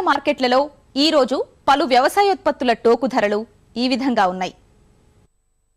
మార్కెట్లలో ఈ రోజు పలు వ్యవసాయోత్పత్తుల టోకు ధరలు ఈ విధంగా ఉన్నాయి.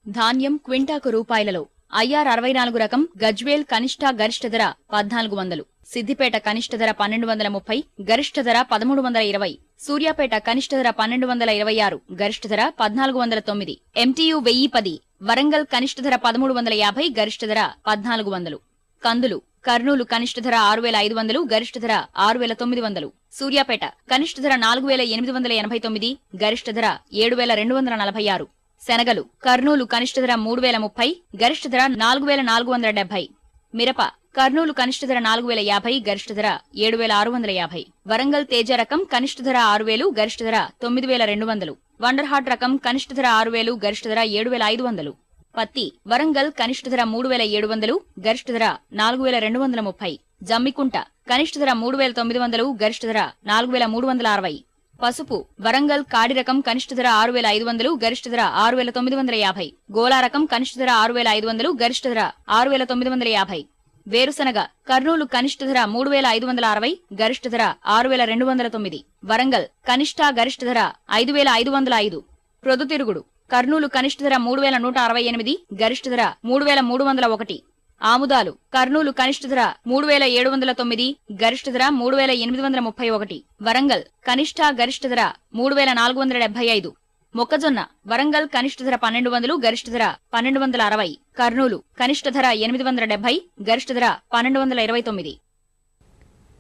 ధాన్యం క్వింటాకు రూపాయలలో ఐఆర్ 64 రకం గజ్వేల్ కనిష్ట గరిష్ట ధర 1400, సిద్దిపేట కనిష్ట ధర 1230, గరిష్ట ధర 1320, సూర్యాపేట కనిష్ట ధర 1226, గరిష్ట ధర 1409, ఎంటీయు 1010, వరంగల్ కనిష్ట ధర 1350, గరిష్ట ధర 1400. కందులు కర్నూలు కనిష్ట ధర 6500, గరిష్ట ధర 6900, సూర్యాపేట కనిష్ట ధర 4889, గరిష్ట ధర 7246. శనగలు కర్నూలు కనిష్ట ధర 3030, గరిష్ట ధర 4470. మిరప కర్నూలు కనిష్ట ధర 4050, గరిష్ట ధర 7650. వరంగల్ తేజ రకం కనిష్ట ధర 6000, గరిష్ట ధర 9200. వండర్ హార్ట్ రకం కనిష్ట ధర 6000, గరిష్ట ధర 7500. పత్తి వరంగల్ కనిష్ట ధర 3700, గరిష్ట ధర 4230. జమ్మికుంట కనిష్ట ధర 3900, గరిష్ట ధర 4360. పసుపు వరంగల్ కాడి రకం కనిష్ట ధర 6500, గరిష్ట ధర 6950. గోలా రకం కనిష్ట ధర 6500, గరిష్ట ధర 6950. వేరుశనగ కర్నూలు కనిష్ట ధర 3560, గరిష్ట ధర 6209. వరంగల్ కనిష్ట గరిష్ట ధర 5505. ప్రొద్దుతిరుగుడు కర్నూలు కనిష్ట ధర 3168, గరిష్ట ధర 3301. ఆముదాలు కర్నూలు కనిష్ట ధర 3709, గరిష్ట ధర 3831. వరంగల్ కనిష్ట గరిష్ట ధర 3475. మొక్కజొన్న వరంగల్ కనిష్ట ధర 1200, గరిష్ట ధర 1260. కర్నూలు కనిష్ట ధర 870, గరిష్ట ధర 1229.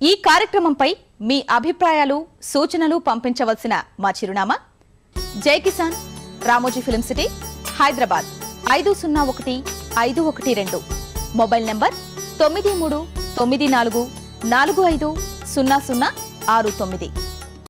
ఈ కార్యక్రమంపై మీ అభిప్రాయాలు సూచనలు పంపించవలసిన మా చిరునామా జై Kisan, Ramoji film city, Hyderabad 501512. Mobile number 9394450069.